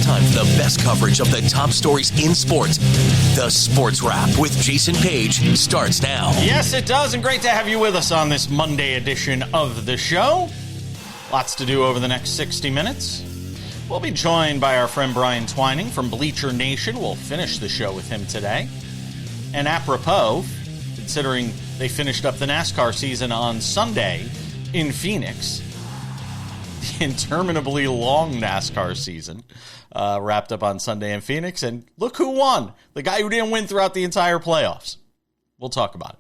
time for the best coverage of the top stories in sports. The Sports Wrap with Jason Page starts now. Yes, it does, and great to have you with us on this Monday edition of the show. Lots to do over the next 60 minutes. We'll be joined by our friend Brian Twining from Bleacher Nation. We'll finish the show with him today. And apropos, considering they finished up the NASCAR season on Sunday in Phoenix, the interminably long NASCAR season wrapped up on Sunday in Phoenix, and look who won. The guy who didn't win throughout the entire playoffs. We'll talk about it.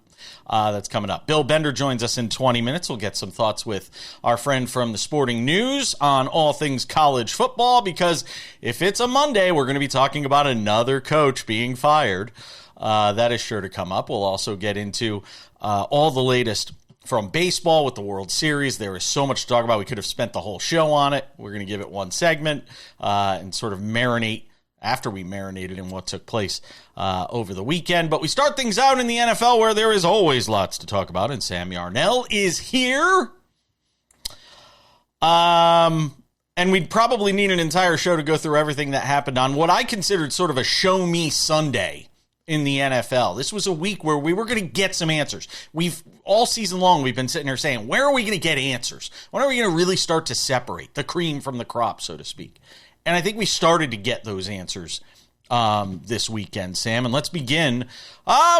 That's coming up. Bill Bender joins us in 20 minutes. We'll get some thoughts with our friend from the Sporting News on all things college football, because if it's a Monday, we're going to be talking about another coach being fired. That is sure to come up. We'll also get into all the latest from baseball with the World Series. There is so much to talk about. We could have spent the whole show on it. We're going to give it one segment and sort of marinate after we marinated in what took place over the weekend. But we start things out in the NFL, where there is always lots to talk about, and Sam Yarnell is here. And we'd probably need an entire show to go through everything that happened on what I considered sort of a show me Sunday in the NFL. This was a week where we were going to get some answers. All season long, we've been sitting here saying, where are we going to get answers? When are we going to really start to separate the cream from the crop, so to speak? And I think we started to get those answers this weekend, Sam. And let's begin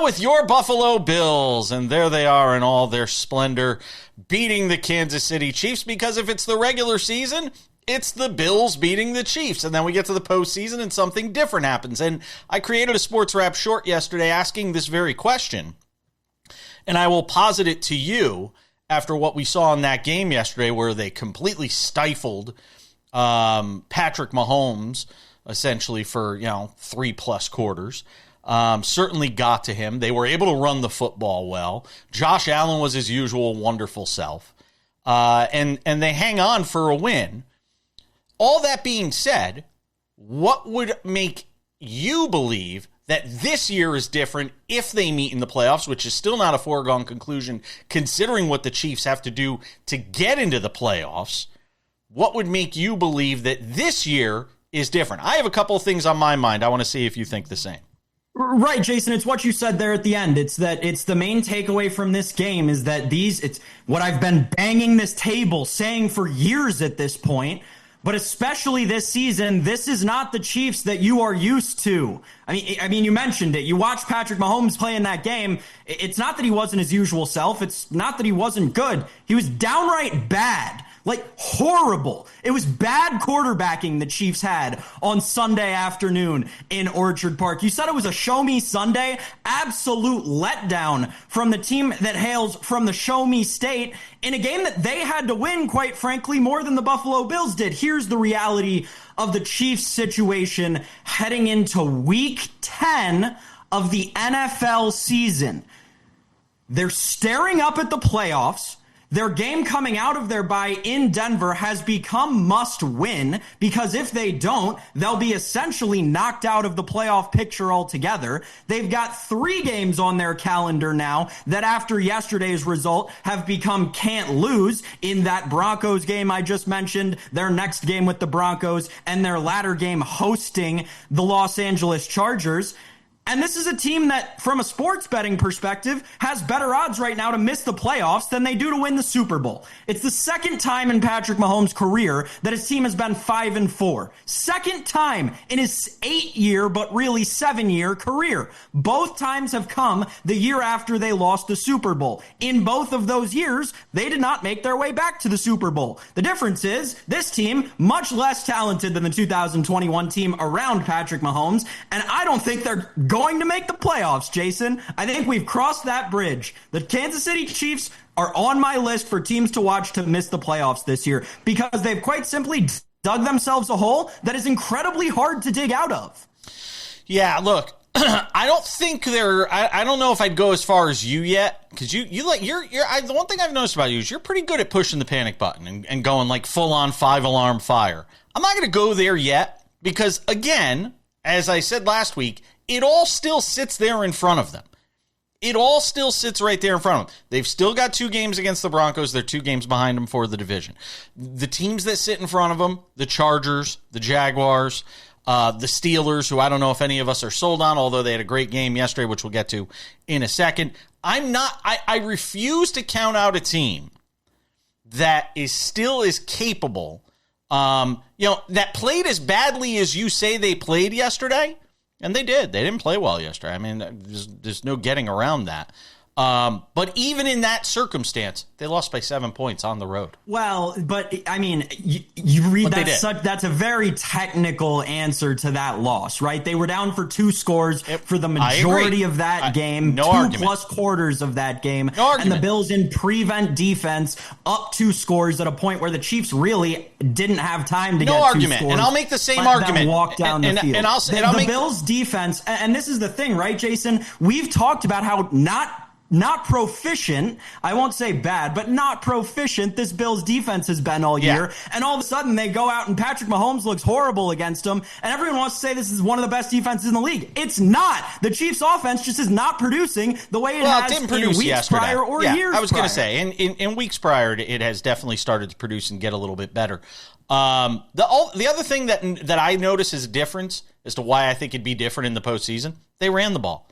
with your Buffalo Bills. And there they are in all their splendor, beating the Kansas City Chiefs, because if it's the regular season, it's the Bills beating the Chiefs. And then we get to the postseason and something different happens. And I created a Sports Wrap short yesterday asking this very question. And I will posit it to you after what we saw in that game yesterday, where they completely stifled Patrick Mahomes essentially for, 3+ quarters. Certainly got to him. They were able to run the football well. Josh Allen was his usual wonderful self. And they hang on for a win. All that being said, what would make you believe that this year is different if they meet in the playoffs, which is still not a foregone conclusion considering what the Chiefs have to do to get into the playoffs? What would make you believe that this year is different? I have a couple of things on my mind. I want to see if you think the same. Right, Jason, it's what you said there at the end. It's the main takeaway from this game is that it's what I've been banging this table saying for years at this point. But especially this season, this is not the Chiefs that you are used to. I mean, you mentioned it. You watch Patrick Mahomes play in that game. It's not that he wasn't his usual self. It's not that he wasn't good. He was downright bad. Like, horrible. It was bad quarterbacking the Chiefs had on Sunday afternoon in Orchard Park. You said it was a show me Sunday. Absolute letdown from the team that hails from the show me state in a game that they had to win, quite frankly, more than the Buffalo Bills did. Here's the reality of the Chiefs situation heading into week 10 of the NFL season. They're staring up at the playoffs. Their game coming out of their bye in Denver has become must win, because if they don't, they'll be essentially knocked out of the playoff picture altogether. They've got 3 games on their calendar now that after yesterday's result have become can't lose, in that Broncos game I just mentioned, their next game with the Broncos, and their latter game hosting the Los Angeles Chargers. And this is a team that, from a sports betting perspective, has better odds right now to miss the playoffs than they do to win the Super Bowl. It's the second time in Patrick Mahomes' career that his team has been 5-4. Second time in his 8-year, but really 7-year career. Both times have come the year after they lost the Super Bowl. In both of those years, they did not make their way back to the Super Bowl. The difference is, this team, much less talented than the 2021 team around Patrick Mahomes, and I don't think they're going to make the playoffs, Jason. I think we've crossed that bridge. The Kansas City Chiefs are on my list for teams to watch to miss the playoffs this year, because they've quite simply dug themselves a hole that is incredibly hard to dig out of. Yeah, look, I don't think I don't know if I'd go as far as you yet, because the one thing I've noticed about you is you're pretty good at pushing the panic button and going like full on 5-alarm fire. I'm not going to go there yet, because again, as I said last week, it all still sits there in front of them. It all still sits right there in front of them. They've still got 2 games against the Broncos. They're 2 games behind them for the division. The teams that sit in front of them, the Chargers, the Jaguars, The Steelers, who I don't know if any of us are sold on, although they had a great game yesterday, which we'll get to in a second. I refuse to count out a team that is still as capable, that played as badly as you say they played yesterday. And they did. They didn't play well yesterday. I mean, there's no getting around that. But even in that circumstance, they lost by 7 points on the road. Well, but I mean, you read that that's a very technical answer to that loss, right? They were down for 2 scores for the majority of that game, no 2 argument. plus quarters of that game, No argument. and the Bills in prevent defense up 2 scores at a point where the Chiefs really didn't have time to get 2 argument. scores. And I'll make the same argument. Walk down the field. The Bills defense, and this is the thing, right, Jason? We've talked about how not proficient, I won't say bad, but not proficient this Bills defense has been all year. And all of a sudden they go out and Patrick Mahomes looks horrible against them. And everyone wants to say this is one of the best defenses in the league. It's not. The Chiefs offense just is not producing the way it has didn't in weeks yesterday. prior or years I was going prior. to say, in weeks prior, it has definitely started to produce and get a little bit better. The other thing that I notice is a difference as to why I think it'd be different in the postseason, they ran the ball.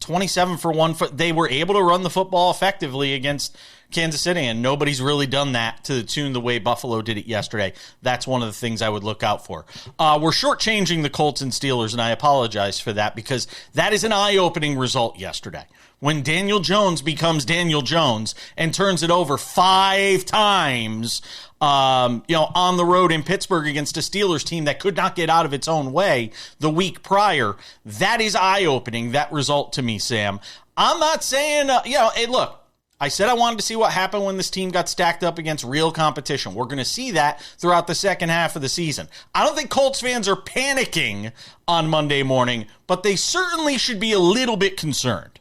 27 for 1 foot. They were able to run the football effectively against Kansas City, and nobody's really done that to the tune the way Buffalo did it yesterday. That's one of the things I would look out for. We're shortchanging the Colts and Steelers, and I apologize for that because that is an eye-opening result yesterday. When Daniel Jones becomes Daniel Jones and turns it over 5 times, on the road in Pittsburgh against a Steelers team that could not get out of its own way the week prior, that is eye-opening, that result to me, Sam. I'm not saying, hey, look, I said I wanted to see what happened when this team got stacked up against real competition. We're going to see that throughout the second half of the season. I don't think Colts fans are panicking on Monday morning, but they certainly should be a little bit concerned.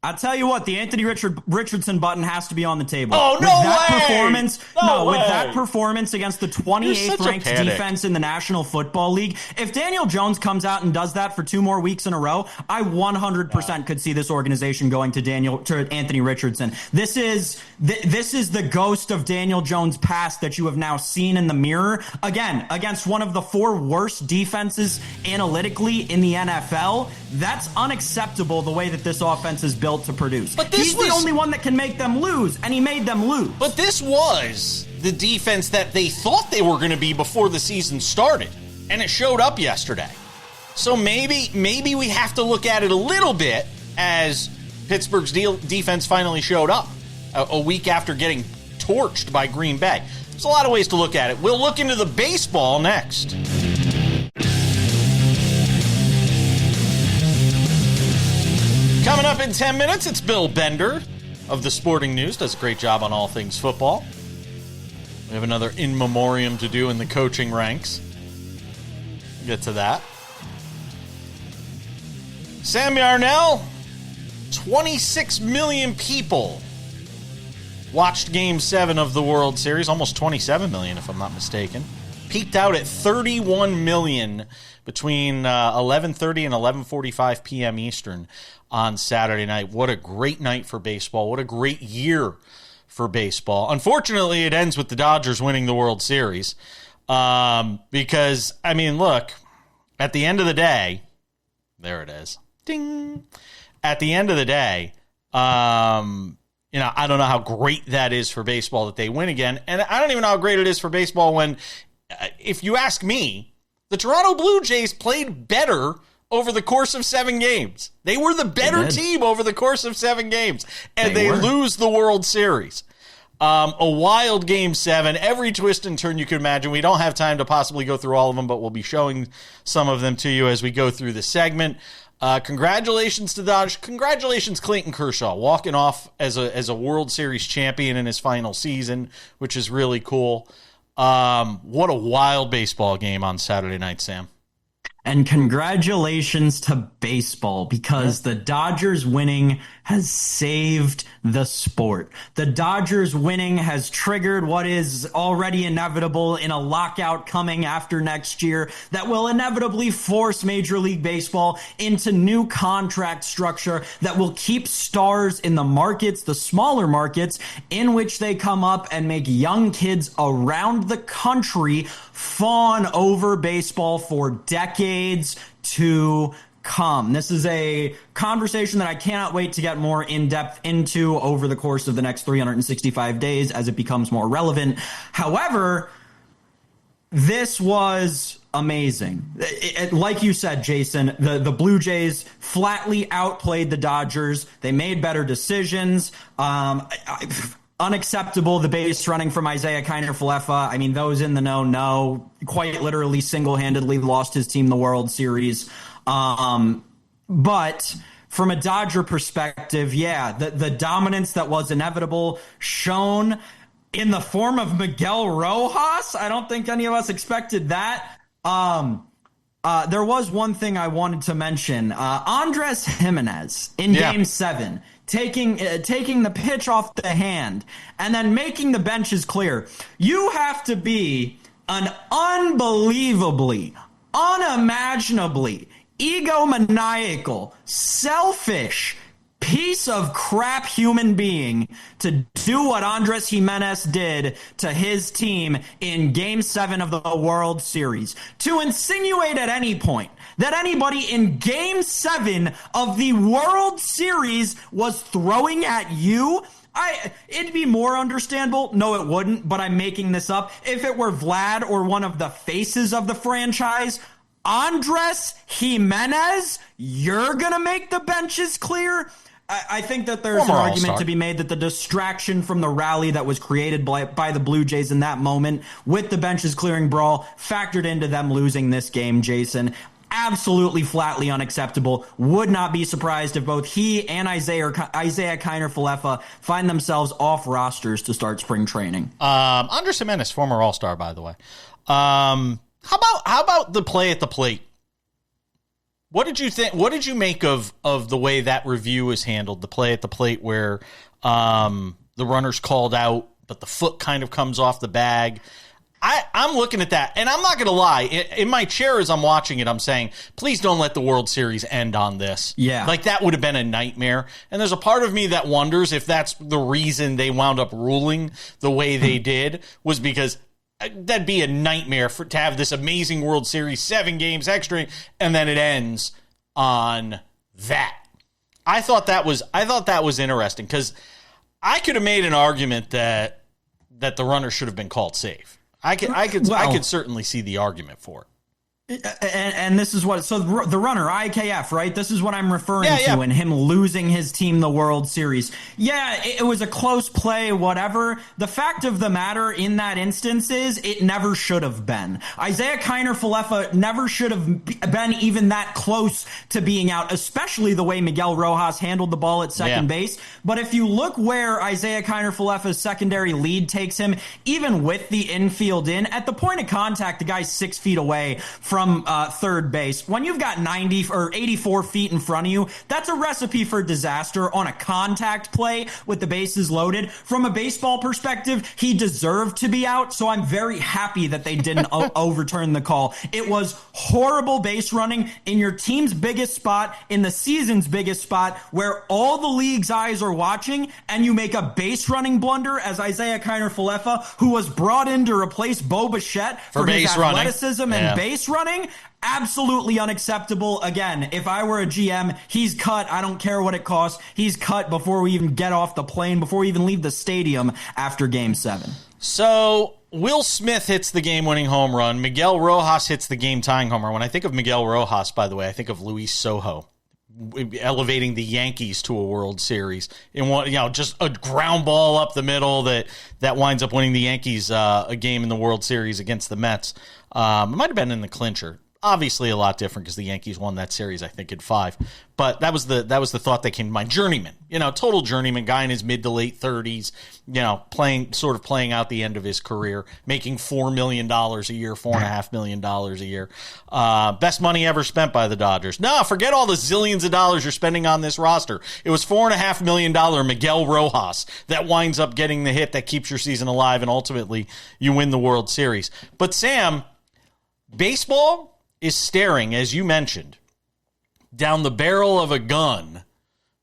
I'll tell you what, the Anthony Richardson button has to be on the table. Oh, with that way! Performance, With that performance against the 28th ranked defense in the National Football League, if Daniel Jones comes out and does that for 2 more weeks in a row, I 100% could see this organization going to Anthony Richardson. This is the ghost of Daniel Jones' past that you have now seen in the mirror again against one of the 4 worst defenses analytically in the NFL. That's unacceptable the way that this offense is built to produce. But he's the only one that can make them lose, and he made them lose. But this was the defense that they thought they were going to be before the season started, and it showed up yesterday. So maybe we have to look at it a little bit as Pittsburgh's defense finally showed up a week after getting torched by Green Bay. There's a lot of ways to look at it. We'll look into the baseball next. Coming up in 10 minutes, it's Bill Bender of the Sporting News. Does a great job on all things football. We have another in memoriam to do in the coaching ranks. We'll get to that. Sam Yarnell, 26 million people watched Game 7 of the World Series. Almost 27 million, if I'm not mistaken. Peaked out at 31 million between 11:30 and 11:45 p.m. Eastern on Saturday night. What a great night for baseball. What a great year for baseball. Unfortunately, it ends with the Dodgers winning the World Series because, I mean, look, at the end of the day, there it is. Ding. At the end of the day, I don't know how great that is for baseball that they win again. And I don't even know how great it is for baseball when, if you ask me, the Toronto Blue Jays played better over the course of 7 games. They were the better team over the course of 7 games. And they lose the World Series. A wild Game 7, every twist and turn you could imagine. We don't have time to possibly go through all of them, but we'll be showing some of them to you as we go through the segment. Congratulations to Dodge. Congratulations, Clayton Kershaw, walking off as a World Series champion in his final season, which is really cool. What a wild baseball game on Saturday night, Sam. And congratulations to baseball, because the Dodgers winning has saved the sport. The Dodgers winning has triggered what is already inevitable in a lockout coming after next year that will inevitably force Major League Baseball into new contract structure that will keep stars in the markets, the smaller markets, in which they come up and make young kids around the country fawn over baseball for decades decades to come. This is a conversation that I cannot wait to get more in depth into over the course of the next 365 days as it becomes more relevant. However, this was amazing. Like you said, Jason, the Blue Jays flatly outplayed the Dodgers. They made better decisions. Unacceptable, the base running from Isaiah Kiner-Falefa. I mean, those in the know, quite literally single-handedly lost his team the World Series. But from a Dodger perspective, yeah, the dominance that was inevitable shown in the form of Miguel Rojas. I don't think any of us expected that. There was one thing I wanted to mention. Andres Gimenez in Game 7, taking the pitch off the hand and then making the benches clear. You have to be an unbelievably, unimaginably egomaniacal, selfish piece of crap human being to do what Andres Gimenez did to his team in Game 7 of the World Series. To insinuate at any point that anybody in Game 7 of the World Series was throwing at you, it'd be more understandable. No, it wouldn't, but I'm making this up. If it were Vlad or one of the faces of the franchise, Andres Gimenez, you're going to make the benches clear? I think that there's an argument to be made that the distraction from the rally that was created by the Blue Jays in that moment with the benches clearing brawl factored into them losing this game, Jason. Absolutely flatly unacceptable. Would not be surprised if both he and Isaiah Kiner-Falefa find themselves off rosters to start spring training. Andres Gimenez, former All-Star, by the way. How about the play at the plate? What did you think? What did you make of the way that review was handled? The play at the plate where the runner's called out, but the foot kind of comes off the bag. I'm looking at that, and I'm not going to lie. In my chair as I'm watching it, I'm saying, please don't let the World Series end on this. Yeah. Like, that would have been a nightmare. And there's a part of me that wonders if that's the reason they wound up ruling the way they did, was because that'd be a nightmare to have this amazing World Series, 7 games extra, and then it ends on that. I thought that was interesting, because I could have made an argument that the runner should have been called safe. I could certainly see the argument for it. And this is what, so the runner, IKF, right? This is what I'm referring to, and him losing his team the World Series. Yeah, it was a close play, whatever. The fact of the matter in that instance is it never should have been. Isaiah Kiner-Falefa never should have been even that close to being out, especially the way Miguel Rojas handled the ball at second base. But if you look where Isaiah Kiner-Falefa's secondary lead takes him, even with the infield in, at the point of contact, the guy's 6 feet away from third base. When you've got 90 or 84 feet in front of you, that's a recipe for disaster on a contact play with the bases loaded. From a baseball perspective, he deserved to be out, so I'm very happy that they didn't overturn the call. It was horrible base running in your team's biggest spot, in the season's biggest spot, where all the league's eyes are watching, and you make a base running blunder as Isaiah Kiner-Falefa, who was brought in to replace Bo Bichette for his athleticism and base running. Absolutely unacceptable. Again, if I were a GM, he's cut. I don't care what it costs. He's cut before we even get off the plane, before we even leave the stadium after Game 7. So Will Smith hits the game-winning home run. Miguel Rojas hits the game-tying home run. When I think of Miguel Rojas, by the way, I think of Luis Sojo elevating the Yankees to a World Series in one, just a ground ball up the middle that winds up winning the Yankees a game in the World Series against the Mets. It might have been in the clincher. Obviously a lot different because the Yankees won that series, I think, in 5. But that was the thought that came to mind. Journeyman, total journeyman, guy in his mid to late 30s, playing out the end of his career, making $4 million a year, $4.5 million a year. Best money ever spent by the Dodgers. No, forget all the zillions of dollars you're spending on this roster. It was $4.5 million Miguel Rojas that winds up getting the hit that keeps your season alive, and ultimately you win the World Series. But Sam, baseball is staring, as you mentioned, down the barrel of a gun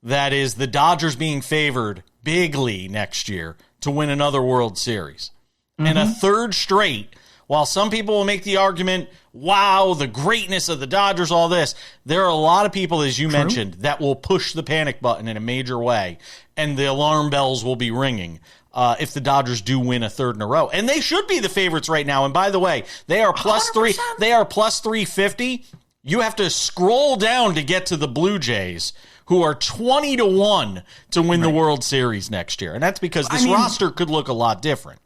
that is the Dodgers being favored bigly next year to win another World Series. And a third straight While some people will make the argument, wow, the greatness of the Dodgers, all this, there are a lot of people, as you mentioned, that will push the panic button in a major way, and the alarm bells will be ringing if the Dodgers do win a third in a row. And they should be the favorites right now. And by the way, they are plus 3. They are plus 350. You have to scroll down to get to the Blue Jays, who are 20-1 to win the World Series next year. And that's because this roster could look a lot different.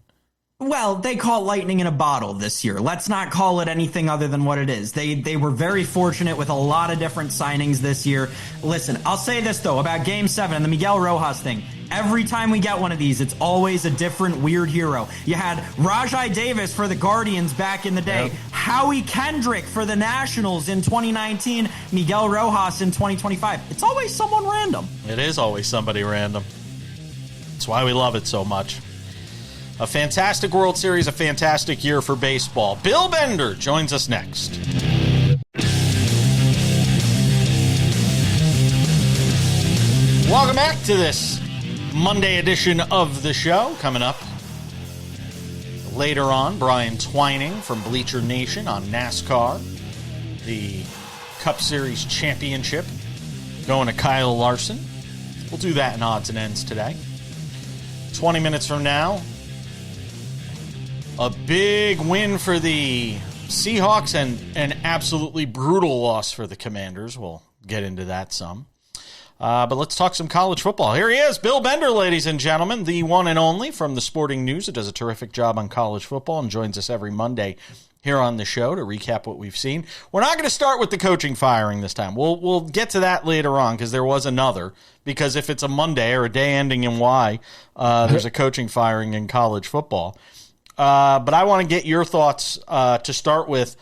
Well, they call lightning in a bottle this year. Let's not call it anything other than what it is. They were very fortunate with a lot of different signings this year. Listen, I'll say this, though, about Game 7 and the Miguel Rojas thing. Every time we get one of these, it's always a different weird hero. You had Rajai Davis for the Guardians back in the day, Howie Kendrick for the Nationals in 2019, Miguel Rojas in 2025. It's always someone random. It is always somebody random. That's why we love it so much. A fantastic World Series, a fantastic year for baseball. Bill Bender joins us next. Welcome back to this Monday edition of the show. Coming up later on, Brian Twining from Bleacher Nation on NASCAR, the Cup Series Championship, going to Kyle Larson. We'll do that in odds and ends today. 20 minutes from now, a big win for the Seahawks and an absolutely brutal loss for the Commanders. We'll get into that some. But let's talk some college football. Here he is, Bill Bender, ladies and gentlemen, the one and only from the Sporting News. It does a terrific job on college football and joins us every Monday here on the show to recap what we've seen. We're not going to start with the coaching firing this time. We'll get to that later on because there was another. Because if it's a Monday or a day ending in Y, there's a coaching firing in college football. But I want to get your thoughts to start with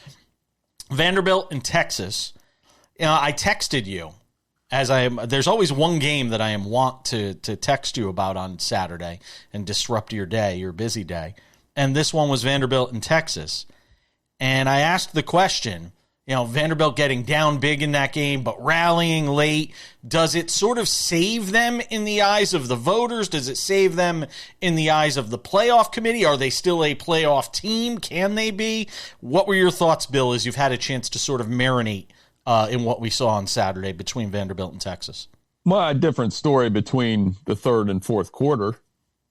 Vanderbilt and Texas. I texted you there's always one game that I want to text you about on Saturday and disrupt your day, your busy day. And this one was Vanderbilt and Texas. And I asked the question, Vanderbilt getting down big in that game, but rallying late. Does it sort of save them in the eyes of the voters? Does it save them in the eyes of the playoff committee? Are they still a playoff team? Can they be? What were your thoughts, Bill, as you've had a chance to sort of marinate in what we saw on Saturday between Vanderbilt and Texas? Well, a different story between the third and fourth quarter,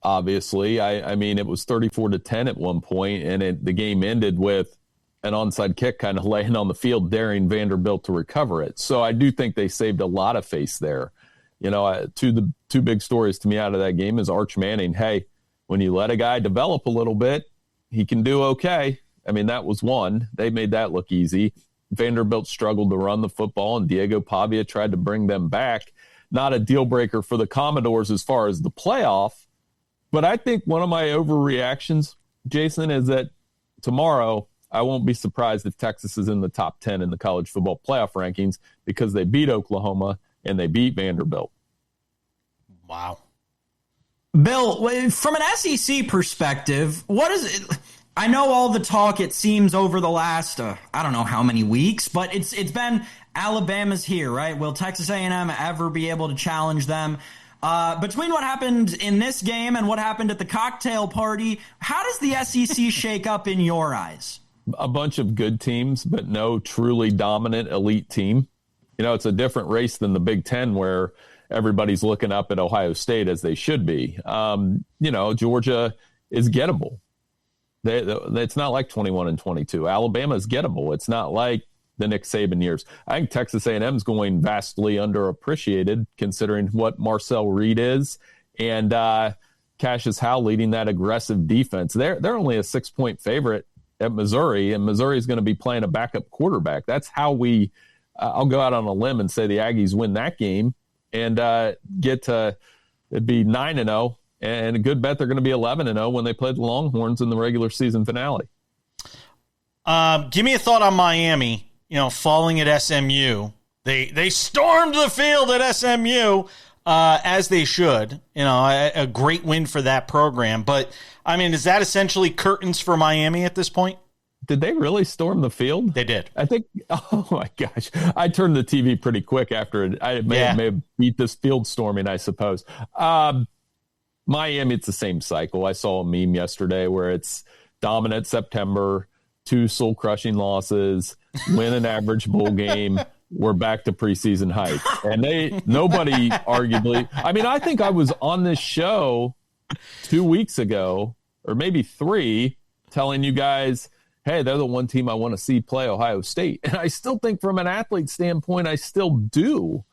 obviously. I mean, it was 34-10 at one point, and the game ended with an onside kick kind of laying on the field, daring Vanderbilt to recover it. So I do think they saved a lot of face there. The two big stories to me out of that game is Arch Manning. Hey, when you let a guy develop a little bit, he can do okay. I mean, that was one. They made that look easy. Vanderbilt struggled to run the football, and Diego Pavia tried to bring them back. Not a deal breaker for the Commodores as far as the playoff. But I think one of my overreactions, Jason, is that tomorrow I won't be surprised if Texas is in the top 10 in the college football playoff rankings because they beat Oklahoma and they beat Vanderbilt. Wow. Bill, from an SEC perspective, what is it? I know all the talk, it seems, over the last, I don't know how many weeks, but it's been Alabama's here, right? Will Texas A&M ever be able to challenge them? Between what happened in this game and what happened at the cocktail party, how does the SEC shake up in your eyes? A bunch of good teams, but no truly dominant elite team. It's a different race than the Big Ten where everybody's looking up at Ohio State as they should be. Georgia is gettable. It's not like 21-22. Alabama is gettable. It's not like the Nick Saban years. I think Texas A&M is going vastly underappreciated considering what Marcel Reed is and Cassius Howe leading that aggressive defense. They're only a 6-point favorite at Missouri, and Missouri is going to be playing a backup quarterback. That's how I'll go out on a limb and say the Aggies win that game and get to it'd be 9-0, and a good bet they're going to be 11-0 when they play the Longhorns in the regular season finale. Give me a thought on Miami, falling at SMU. They stormed the field at SMU, as they should. A great win for that program. But, I mean, is that essentially curtains for Miami at this point? Did they really storm the field? They did. I think, oh, my gosh. I turned the TV pretty quick after it. I may have beat this field storming, I suppose. Miami, it's the same cycle. I saw a meme yesterday where it's dominant September, 2 soul-crushing losses, win an average bowl game, we're back to preseason hype. And nobody arguably, I mean, I think I was on this show 2 weeks ago, or maybe 3, telling you guys, hey, they're the one team I want to see play Ohio State. And I still think from an athlete standpoint, I still do.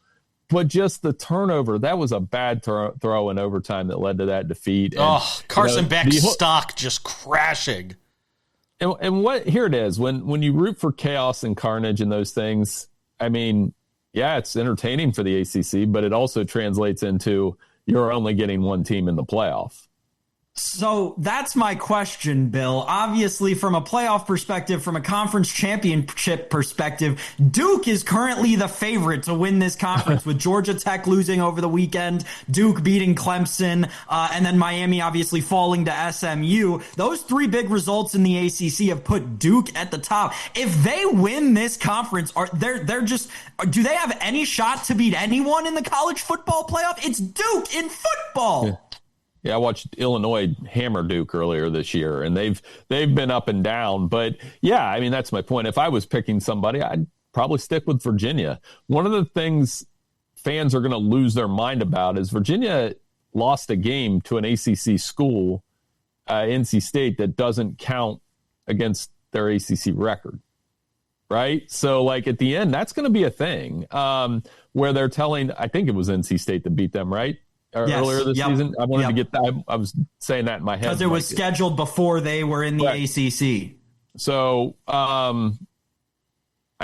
But just the turnover, that was a bad throw in overtime that led to that defeat. And, Carson Beck's stock just crashing. And what here it is, when you root for chaos and carnage and those things, I mean, yeah, it's entertaining for the ACC, but it also translates into you're only getting one team in the playoff. So that's my question, Bill. Obviously, from a playoff perspective, from a conference championship perspective, Duke is currently the favorite to win this conference with Georgia Tech losing over the weekend, Duke beating Clemson, and then Miami obviously falling to SMU. Those 3 big results in the ACC have put Duke at the top. If they win this conference, do they have any shot to beat anyone in the college football playoff? It's Duke in football. Yeah. Yeah, I watched Illinois hammer Duke earlier this year, and they've been up and down. But, yeah, I mean, that's my point. If I was picking somebody, I'd probably stick with Virginia. One of the things fans are going to lose their mind about is Virginia lost a game to an ACC school, NC State, that doesn't count against their ACC record, right? So, like, at the end, that's going to be a thing where they're telling – I think it was NC State that beat them, right? Earlier this season. I wanted to get that. I was saying that in my head. Because it was scheduled before they were in the ACC. So, I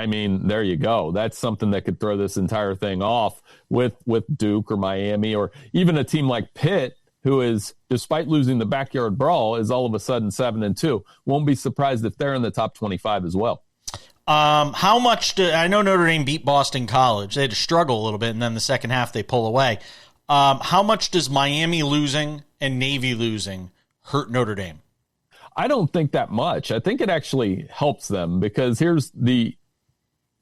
mean, there you go. That's something that could throw this entire thing off with Duke or Miami or even a team like Pitt, who is, despite losing the backyard brawl, is all of a sudden 7-2. Won't be surprised if they're in the top 25 as well. How much I know Notre Dame beat Boston College. They had to struggle a little bit, and then the second half they pull away. How much does Miami losing and Navy losing hurt Notre Dame? I don't think that much. I think it actually helps them because here's the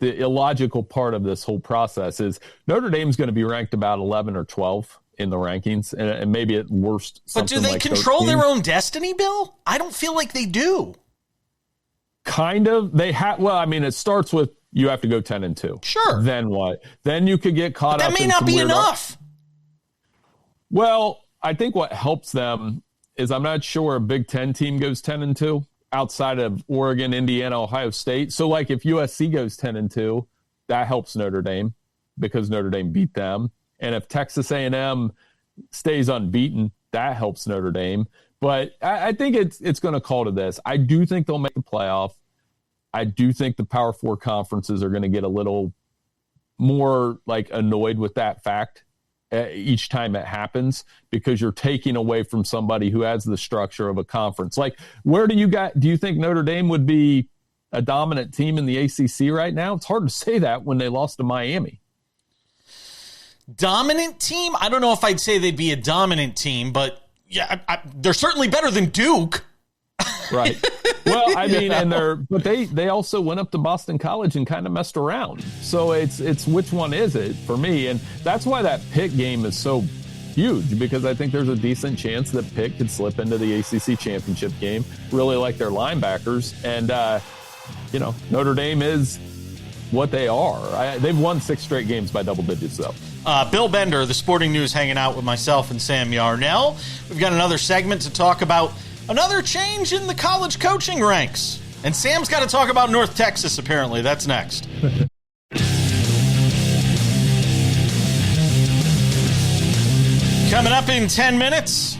illogical part of this whole process is Notre Dame's going to be ranked about 11 or 12 in the rankings and maybe at worst. But do they control their own destiny, Bill? I don't feel like they do. Kind of. They have. Well, I mean, it starts with you have to go 10-2. Sure. Then what? Then you could get caught up. That may not be enough. Well, I think what helps them is I'm not sure a Big Ten team goes 10-2 outside of Oregon, Indiana, Ohio State. So, like, if USC goes 10-2, that helps Notre Dame because Notre Dame beat them. And if Texas A&M stays unbeaten, that helps Notre Dame. But I think it's going to call to this. I do think they'll make the playoff. I do think the Power Four conferences are going to get a little more, like, annoyed with that fact each time it happens because you're taking away from somebody who has the structure of a conference. Like, where do you think Notre Dame would be a dominant team in the ACC right now? It's hard to say that when they lost to Miami. Dominant team? I don't know if I'd say they'd be a dominant team, but yeah, they're certainly better than Duke. Right. Well, I mean, but they also went up to Boston College and kind of messed around. So it's which one is it for me? And that's why that Pitt game is so huge, because I think there's a decent chance that Pitt could slip into the ACC championship game. Really like their linebackers. And, Notre Dame is what they are. They've won 6 straight games by double digits, though. Bill Bender, the Sporting News, hanging out with myself and Sam Yarnell. We've got another segment to talk about another change in the college coaching ranks. And Sam's got to talk about North Texas, apparently. That's next. Coming up in 10 minutes,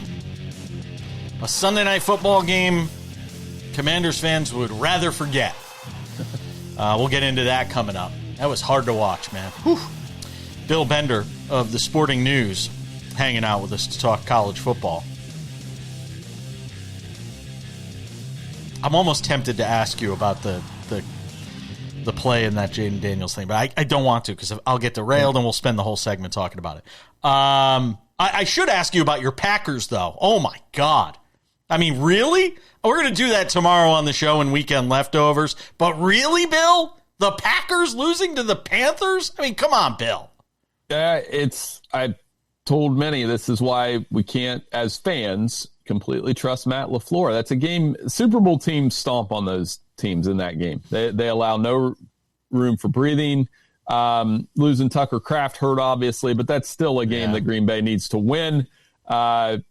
a Sunday night football game Commanders fans would rather forget. We'll get into that coming up. That was hard to watch, man. Whew. Bill Bender of the Sporting News hanging out with us to talk college football. I'm almost tempted to ask you about the play in that Jayden Daniels thing, but I don't want to because I'll get derailed and we'll spend the whole segment talking about it. I should ask you about your Packers, though. Oh, my God. I mean, really? We're going to do that tomorrow on the show in Weekend Leftovers. But really, Bill? The Packers losing to the Panthers? I mean, come on, Bill. I've told many this is why we can't, as fans, completely trust Matt LaFleur. That's a game. Super Bowl teams stomp on those teams in that game. They allow no room for breathing. Losing Tucker Kraft hurt, obviously, but that's still a game that Green Bay needs to win. But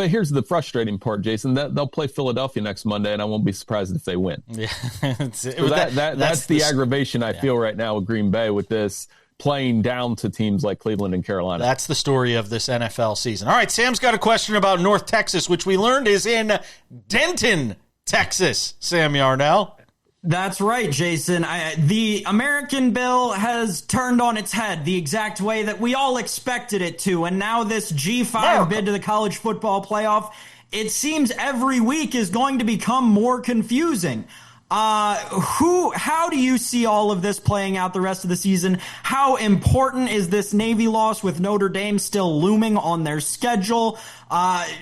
here's the frustrating part, Jason. They'll play Philadelphia next Monday, and I won't be surprised if they win. Yeah, that's the aggravation I feel right now with Green Bay with this playing down to teams like Cleveland and Carolina. That's the story of this NFL season. All right, Sam's got a question about North Texas, which we learned is in Denton, Texas. Sam Yarnell. That's right, Jason. The American Bill has turned on its head the exact way that we all expected it to. And now this G5 bid to the college football playoff, it seems every week is going to become more confusing. How do you see all of this playing out the rest of the season? How important is this Navy loss with Notre Dame still looming on their schedule?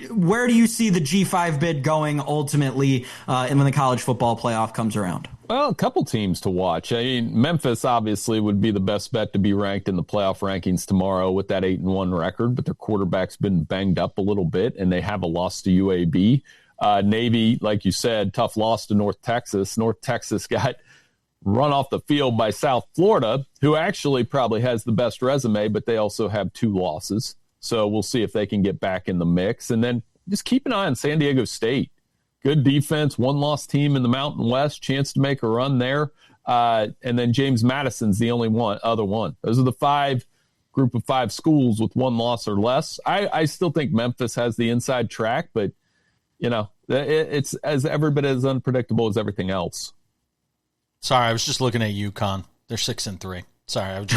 Where do you see the G5 bid going ultimately when the college football playoff comes around? Well, a couple teams to watch. I mean, Memphis obviously would be the best bet to be ranked in the playoff rankings tomorrow with that 8-1 record, but their quarterback's been banged up a little bit, and they have a loss to UAB. Navy, like you said, tough loss to North Texas. North Texas got run off the field by South Florida, who actually probably has the best resume, but they also have 2 losses. So we'll see if they can get back in the mix. And then just keep an eye on San Diego State. Good defense, 1-loss team in the Mountain West, chance to make a run there. And then James Madison's the only other one. Those are the group of 5 schools with 1 loss or less. I still think Memphis has the inside track, but you know, it's every bit as unpredictable as everything else. Sorry, I was just looking at UConn. They're 6-3. Sorry,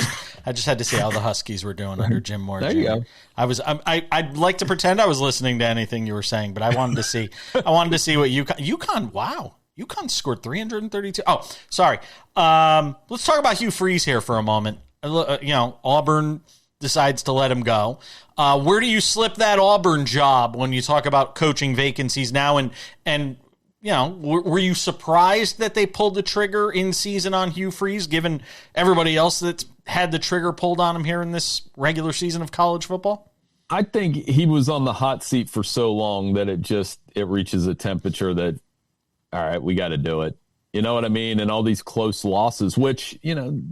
I just had to see how the Huskies were doing under Jim Moore. There you go. I'd like to pretend I was listening to anything you were saying, but I wanted to see what UConn. Wow, UConn scored 332. Oh, sorry. Let's talk about Hugh Freeze here for a moment. Auburn decides to let him go. Where do you slip that Auburn job when you talk about coaching vacancies now? And were you surprised that they pulled the trigger in season on Hugh Freeze, given everybody else that's had the trigger pulled on him here in this regular season of college football? I think he was on the hot seat for so long that it reaches a temperature that, all right, we got to do it. You know what I mean? And all these close losses, which,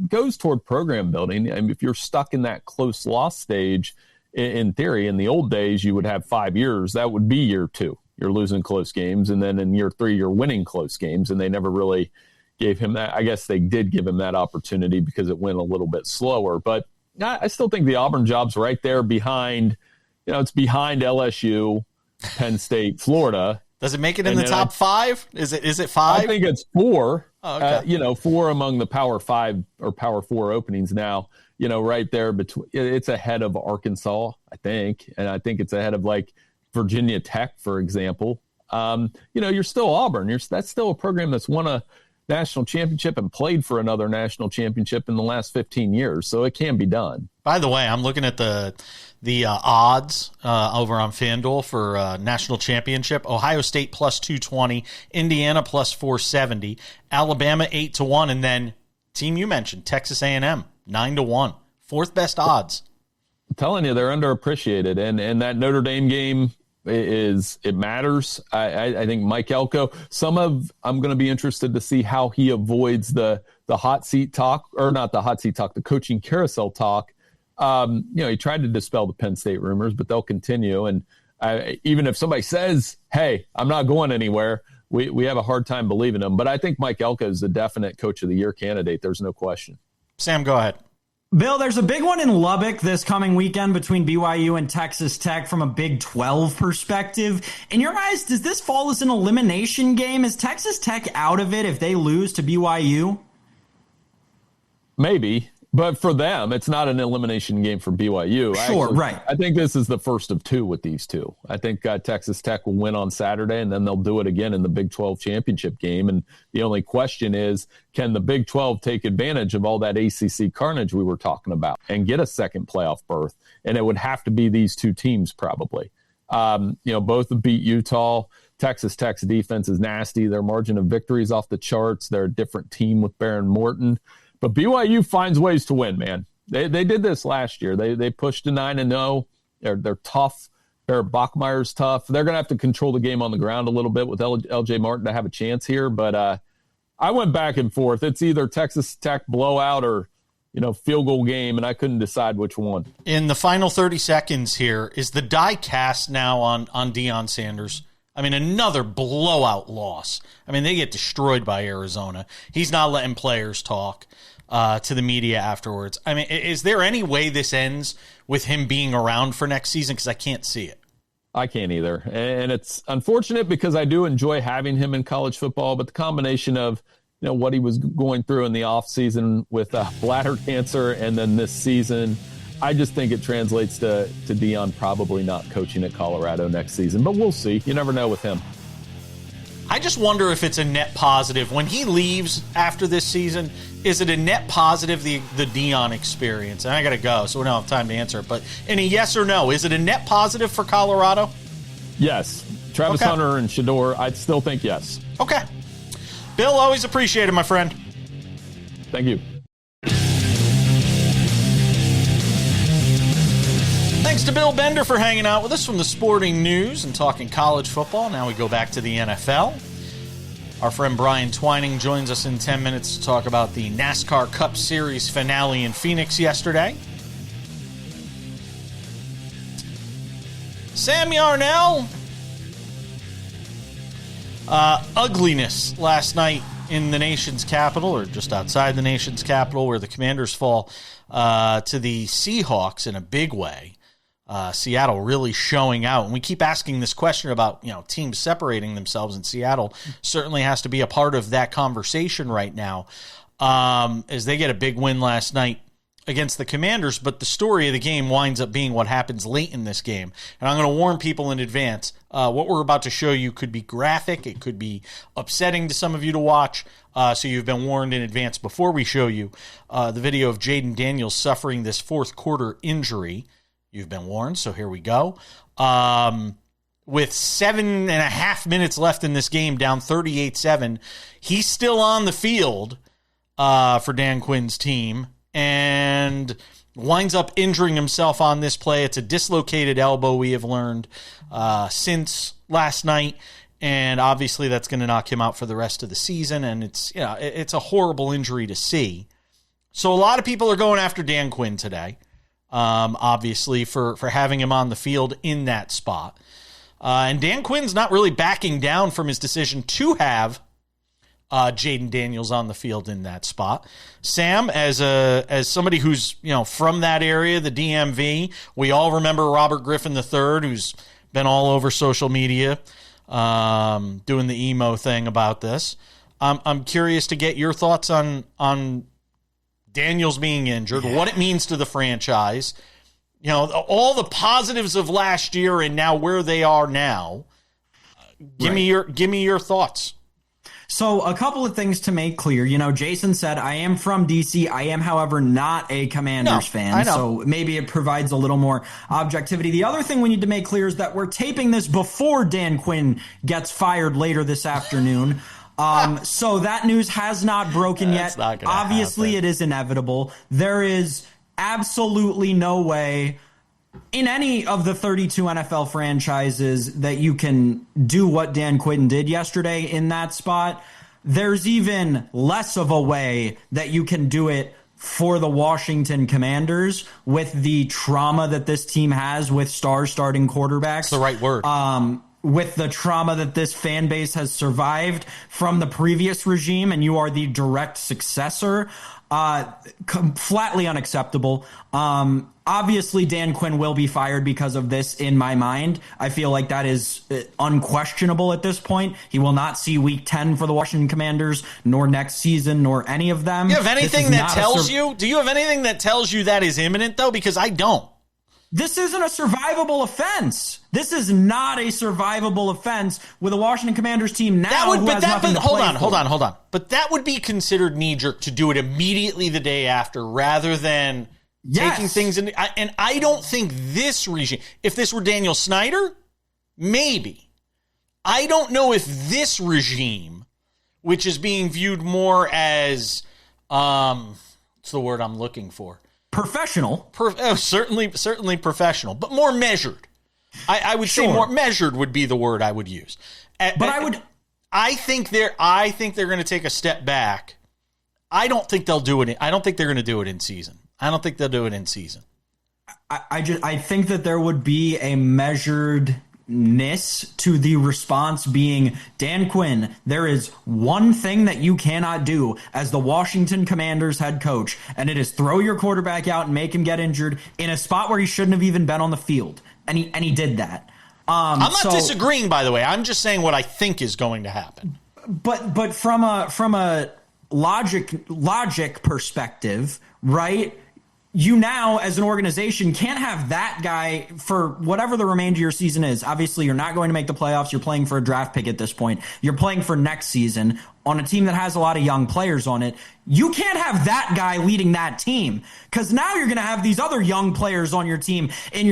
goes toward program building. I mean, if you're stuck in that close loss stage, in theory, in the old days, you would have 5 years. That would be year 2. You're losing close games. And then in year 3, you're winning close games. And they never really gave him that. I guess they did give him that opportunity because it went a little bit slower. But I still think the Auburn job's right there behind, it's behind LSU, Penn State, Florida. Does it make it in the top 5? Is it 5? I think it's 4. Oh, okay. 4 among the Power 5 or Power 4 openings now. Right there between. It's ahead of Arkansas, I think, and I think it's ahead of like Virginia Tech, for example. You're still Auburn. That's still a program that's won a national championship and played for another national championship in the last 15 years, so it can be done. By the way, I'm looking at the odds over on FanDuel for national championship. Ohio State plus 220, Indiana plus 470, Alabama 8-1, and then team you mentioned, Texas A&M 9-1, 4th best odds. I'm telling you, they're underappreciated, and that Notre Dame game it matters. I think Mike Elko. I'm going to be interested to see how he avoids the hot seat talk, or not the hot seat talk, the coaching carousel talk. He tried to dispel the Penn State rumors, but they'll continue. And even if somebody says, "Hey, I'm not going anywhere," we have a hard time believing him. But I think Mike Elko is a definite Coach of the Year candidate. There's no question. Sam, go ahead. Bill, there's a big one in Lubbock this coming weekend between BYU and Texas Tech from a Big 12 perspective. In your eyes, does this fall as an elimination game? Is Texas Tech out of it if they lose to BYU? Maybe. But for them, it's not an elimination game for BYU. Sure, right. I think this is the first of 2 with these 2. I think Texas Tech will win on Saturday, and then they'll do it again in the Big 12 championship game. And the only question is, can the Big 12 take advantage of all that ACC carnage we were talking about and get a second playoff berth? And it would have to be these 2 teams probably. Both have beat Utah. Texas Tech's defense is nasty. Their margin of victory is off the charts. They're a different team with Baron Morton. But BYU finds ways to win, man. They did this last year. They pushed to 9-0. They're tough. Barrett Bachmeier's tough. They're going to have to control the game on the ground a little bit with LJ Martin to have a chance here. But I went back and forth. It's either Texas Tech blowout or, field goal game, and I couldn't decide which one. In the final 30 seconds here, is the die cast now on Deion Sanders? I mean, another blowout loss. I mean, they get destroyed by Arizona. He's not letting players talk to the media afterwards. I mean, is there any way this ends with him being around for next season? Because I can't see it. I can't either. And it's unfortunate because I do enjoy having him in college football, but the combination of what he was going through in the offseason with bladder cancer and then this season, I just think it translates to Deion probably not coaching at Colorado next season. But we'll see. You never know with him. I just wonder if it's a net positive. When he leaves after this season, is it a net positive, the Deion experience? And I got to go, so we don't have time to answer it. But in a yes or no, is it a net positive for Colorado? Yes. Travis Hunter and Shedeur, I'd still think yes. Okay. Bill, always appreciate it, my friend. Thank you. Thanks to Bill Bender for hanging out with us from the sporting news and talking college football. Now we go back to the NFL. Our friend Brian Twining joins us in 10 minutes to talk about the NASCAR Cup Series finale in Phoenix yesterday. Sam Yarnell. Ugliness last night in the nation's capital, or just outside the nation's capital, where the Commanders fall to the Seahawks in a big way. Seattle really showing out. And we keep asking this question about, teams separating themselves, and Seattle certainly has to be a part of that conversation right now as they get a big win last night against the Commanders. But the story of the game winds up being what happens late in this game. And I'm going to warn people in advance, what we're about to show you could be graphic. It could be upsetting to some of you to watch. So you've been warned in advance before we show you the video of Jayden Daniels suffering this fourth quarter injury. You've been warned, so here we go. With 7.5 minutes left in this game, down 38-7, he's still on the field for Dan Quinn's team and winds up injuring himself on this play. It's a dislocated elbow, we have learned since last night, and obviously that's going to knock him out for the rest of the season, and it's a horrible injury to see. So a lot of people are going after Dan Quinn today. Obviously, for having him on the field in that spot. And Dan Quinn's not really backing down from his decision to have Jayden Daniels on the field in that spot. Sam, as somebody who's from that area, the DMV, we all remember Robert Griffin III, who's been all over social media doing the emo thing about this. I'm curious to get your thoughts on Daniels being injured, what it means to the franchise, all the positives of last year and now where they are now. Give me your thoughts. So a couple of things to make clear. Jason said, I am from DC. I am, however, not a Commanders fan. So maybe it provides a little more objectivity. The other thing we need to make clear is that we're taping this before Dan Quinn gets fired later this afternoon. So that news has not broken yet. Obviously, it is inevitable. There is absolutely no way in any of the 32 NFL franchises that you can do what Dan Quinn did yesterday in that spot. There's even less of a way that you can do it for the Washington Commanders with the trauma that this team has with starting quarterbacks. That's the right word. With the trauma that this fan base has survived from the previous regime, and you are the direct successor, flatly unacceptable. Obviously, Dan Quinn will be fired because of this in my mind. I feel like that is unquestionable at this point. He will not see Week 10 for the Washington Commanders, nor next season, nor any of them. Do you have anything that tells you? Do you have anything that tells you that is imminent, though? Because I don't. This isn't a survivable offense. This is not a survivable offense with a Washington Commanders team now who has nothing to play for. Hold on. But that would be considered knee-jerk to do it immediately the day after rather than taking things in. And I don't think this regime, if this were Daniel Snyder, maybe. I don't know if this regime, which is being viewed more as, what's the word I'm looking for? Professional. Certainly professional, but more measured. I would say more measured would be the word I would use. I think they're going to take a step back. I don't think they'll do it. I don't think they're going to do it in season. I don't think they'll do it in season. I think that there would be a measuredness to the response being, Dan Quinn, there is one thing that you cannot do as the Washington Commanders head coach, and it is throw your quarterback out and make him get injured in a spot where he shouldn't have even been on the field. And he did that. I'm not disagreeing, by the way. I'm just saying what I think is going to happen. But from a logic perspective, right? You now, as an organization, can't have that guy for whatever the remainder of your season is. Obviously, you're not going to make the playoffs. You're playing for a draft pick at this point. You're playing for next season on a team that has a lot of young players on it. You can't have that guy leading that team because now you're going to have these other young players on your team. And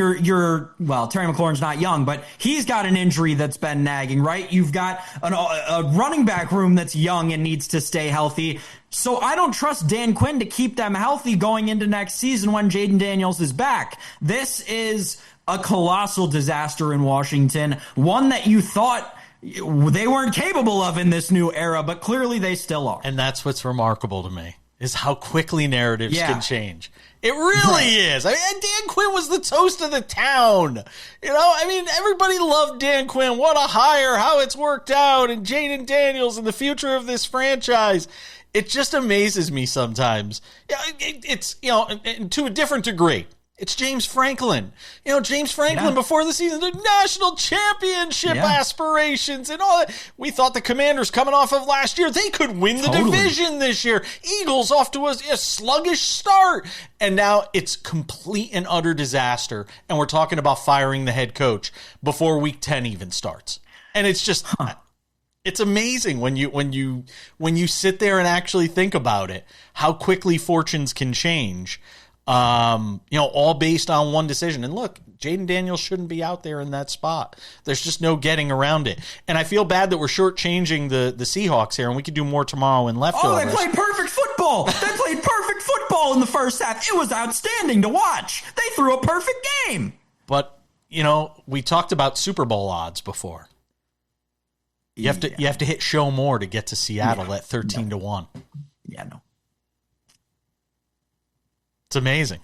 well, Terry McLaurin's not young, but he's got an injury that's been nagging, right? You've got a running back room that's young and needs to stay healthy. So I don't trust Dan Quinn to keep them healthy going into next season when Jayden Daniels is back. This is a colossal disaster in Washington, one that you thought they weren't capable of in this new era, but clearly they still are. And that's what's remarkable to me, is how quickly narratives can change. It really is. I mean, Dan Quinn was the toast of the town. Everybody loved Dan Quinn. What a hire, how it's worked out, and Jayden Daniels and the future of this franchise. It just amazes me sometimes. It's, to a different degree. It's James Franklin. James Franklin before the season, the national championship aspirations and all that. We thought the Commanders coming off of last year, they could win the division this year. Eagles off to a sluggish start. And now it's complete and utter disaster. And we're talking about firing the head coach before week 10 even starts. And it's just... It's amazing when you sit there and actually think about it, how quickly fortunes can change, all based on one decision. And look, Jayden Daniels shouldn't be out there in that spot. There's just no getting around it. And I feel bad that we're shortchanging the Seahawks here, and we could do more tomorrow in leftovers. Oh, they played perfect football. They played perfect football in the first half. It was outstanding to watch. They threw a perfect game. But, we talked about Super Bowl odds before. You have to hit show more to get to Seattle at 13-1. Yeah, no. It's amazing.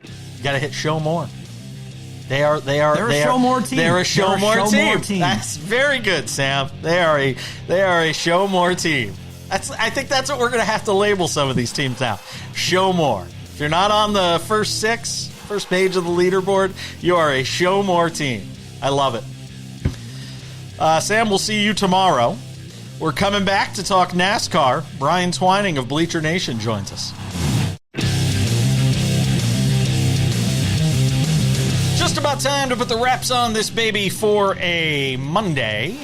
You got to hit show more. They're a show more team. They're a show more team. That's very good, Sam. They are a show more team. I think that's what we're going to have to label some of these teams now. Show more. If you're not on the first page of the leaderboard, you are a show more team. I love it. Sam, we'll see you tomorrow. We're coming back to talk NASCAR. Brian Twining of Bleacher Nation joins us. Just about time to put the wraps on this baby for a Monday.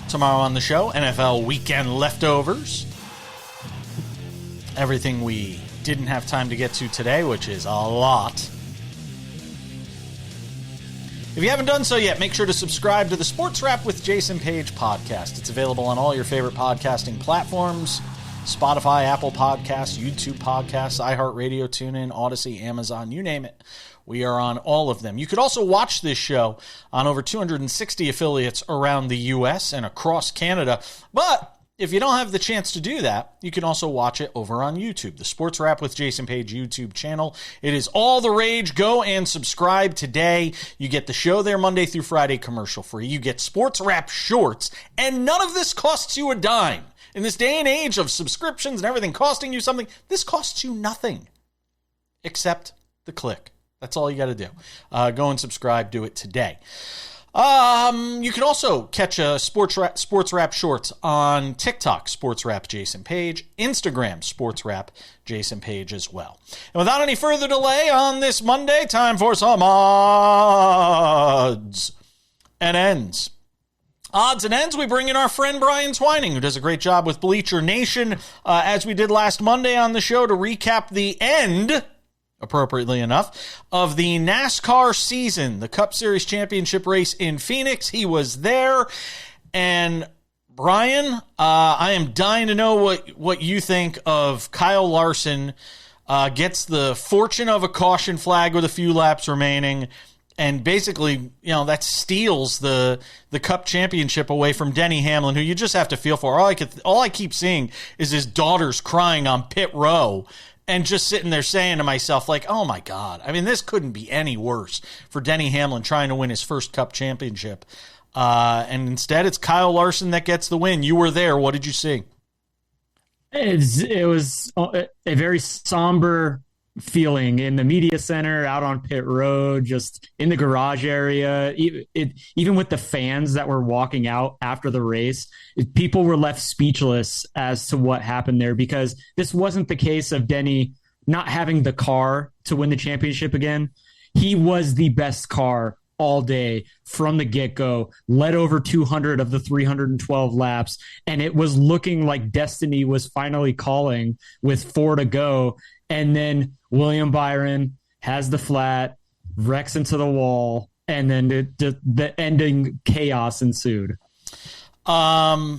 Tomorrow on the show, NFL weekend leftovers. Everything we didn't have time to get to today, which is a lot. If you haven't done so yet, make sure to subscribe to the SportsWrap with Jason Page podcast. It's available on all your favorite podcasting platforms: Spotify, Apple Podcasts, YouTube Podcasts, iHeartRadio, TuneIn, Odyssey, Amazon, you name it. We are on all of them. You could also watch this show on over 260 affiliates around the U.S. and across Canada. But if you don't have the chance to do that, you can also watch it over on YouTube, the SportsWrap with Jason Page YouTube channel. It is all the rage. Go and subscribe today. You get the show there Monday through Friday commercial free. You get SportsWrap shorts, and none of this costs you a dime. In this day and age of subscriptions and everything costing you something, this costs you nothing except the click. That's all you got to do. Go and subscribe. Do it today. You can also catch a SportsWrap shorts on TikTok, SportsWrap Jason Page, Instagram, SportsWrap Jason Page as well. And without any further delay on this Monday, time for some odds and ends. Odds and ends, we bring in our friend Brian Twining, who does a great job with Bleacher Nation, as we did last Monday on the show, to recap the end, appropriately enough, of the NASCAR season, the Cup Series Championship race in Phoenix. He was there. And Brian, I am dying to know what you think of Kyle Larson. Gets the fortune of a caution flag with a few laps remaining And basically, that steals the Cup championship away from Denny Hamlin, who you just have to feel for. All I keep seeing is his daughters crying on pit row, and just sitting there saying to myself, like, oh my God, I mean, this couldn't be any worse for Denny Hamlin trying to win his first Cup championship. And instead, it's Kyle Larson that gets the win. You were there. What did you see? It was a very somber feeling in the media center, out on pit road, just in the garage area. Even with the fans that were walking out after the race, people were left speechless as to what happened there, because this wasn't the case of Denny not having the car to win the championship again. He was the best car all day from the get-go, led over 200 of the 312 laps, and it was looking like destiny was finally calling with 4 to go. And then William Byron has the flat, wrecks into the wall, and then the ending chaos ensued. There's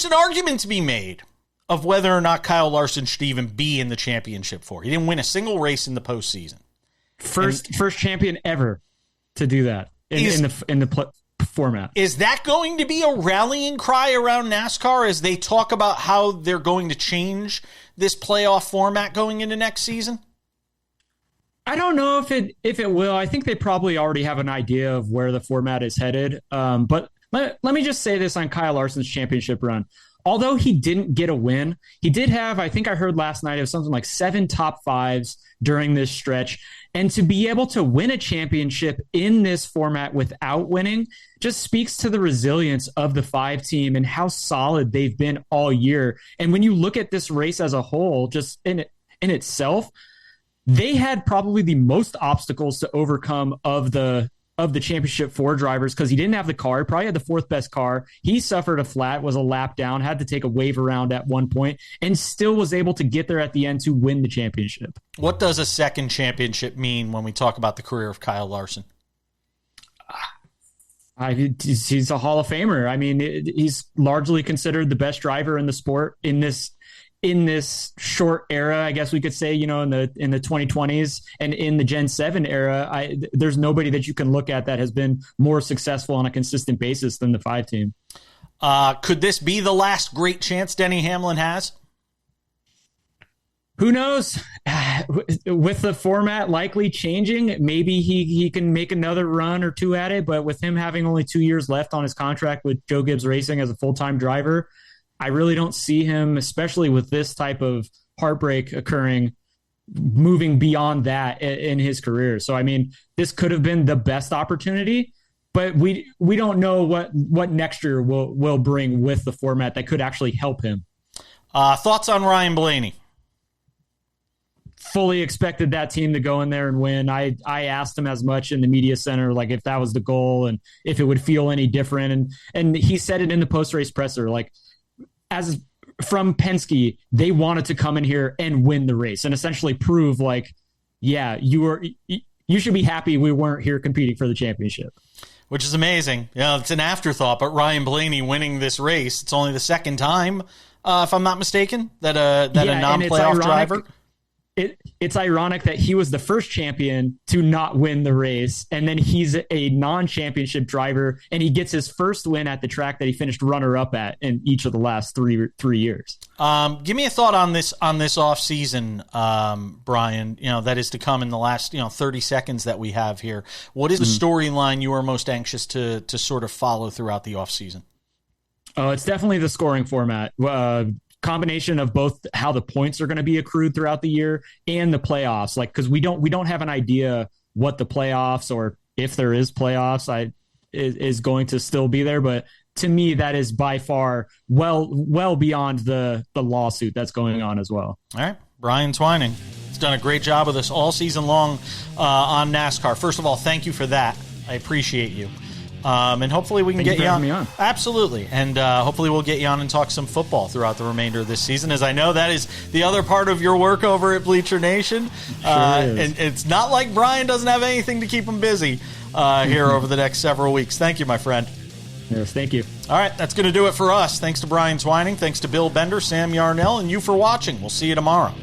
an argument to be made of whether or not Kyle Larson should even be in the championship four. He didn't win a single race in the postseason. First champion ever to do that in the format. Is that going to be a rallying cry around NASCAR as they talk about how they're going to change this playoff format going into next season? I don't know if it will. I think they probably already have an idea of where the format is headed. But let me just say this on Kyle Larson's championship run. Although he didn't get a win, he did have, I think I heard last night, it was something like 7 top 5s during this stretch. And to be able to win a championship in this format without winning just speaks to the resilience of the 5 team and how solid they've been all year. And when you look at this race as a whole, just in itself, they had probably the most obstacles to overcome of the championship 4 drivers, because he didn't have the car. He probably had the 4th best car. He suffered a flat, was a lap down, had to take a wave around at one point, and still was able to get there at the end to win the championship. What does a second championship mean when we talk about the career of Kyle Larson? He's a Hall of Famer. I mean, he's largely considered the best driver in the sport in this short era, I guess we could say, in the 2020s and in the Gen 7 era. There's nobody that you can look at that has been more successful on a consistent basis than the 5 team. Could this be the last great chance Denny Hamlin has? Who knows? With the format likely changing, maybe he can make another run or 2 at it. But with him having only 2 years left on his contract with Joe Gibbs Racing as a full-time driver, I really don't see him, especially with this type of heartbreak occurring, moving beyond that in his career. So, I mean, this could have been the best opportunity, but we don't know what next year will bring with the format that could actually help him. Thoughts on Ryan Blaney? Fully expected that team to go in there and win. I asked him as much in the media center, like if that was the goal and if it would feel any different. And he said it in the post-race presser, like, as from Penske, they wanted to come in here and win the race and essentially prove, like, yeah, you should be happy we weren't here competing for the championship. Which is amazing. It's an afterthought, but Ryan Blaney winning this race, it's only the second time, if I'm not mistaken, that a non-playoff driver. It's ironic that he was the first champion to not win the race, and then he's a non-championship driver, and he gets his first win at the track that he finished runner-up at in each of the last three years. Give me a thought on this off season, Brian. That is to come in the last 30 seconds that we have here. What is the storyline you are most anxious to sort of follow throughout the off season? Oh, it's definitely the scoring format. Combination of both how the points are going to be accrued throughout the year and the playoffs, because we don't have an idea what the playoffs, or if there is playoffs, is going to still be there. But to me, that is by far well beyond the lawsuit that's going on as well. All right, Brian Twining has done a great job with us all season long on NASCAR. First of all, thank you for that. I appreciate you. And hopefully we can get you on. Absolutely. And hopefully we'll get you on and talk some football throughout the remainder of this season, as I know that is the other part of your work over at Bleacher Nation. And it's not like Brian doesn't have anything to keep him busy here over the next several weeks. Thank you, my friend. Yes, thank you. All right, that's going to do it for us. Thanks to Brian Twining. Thanks to Bill Bender, Sam Yarnell, and you for watching. We'll see you tomorrow.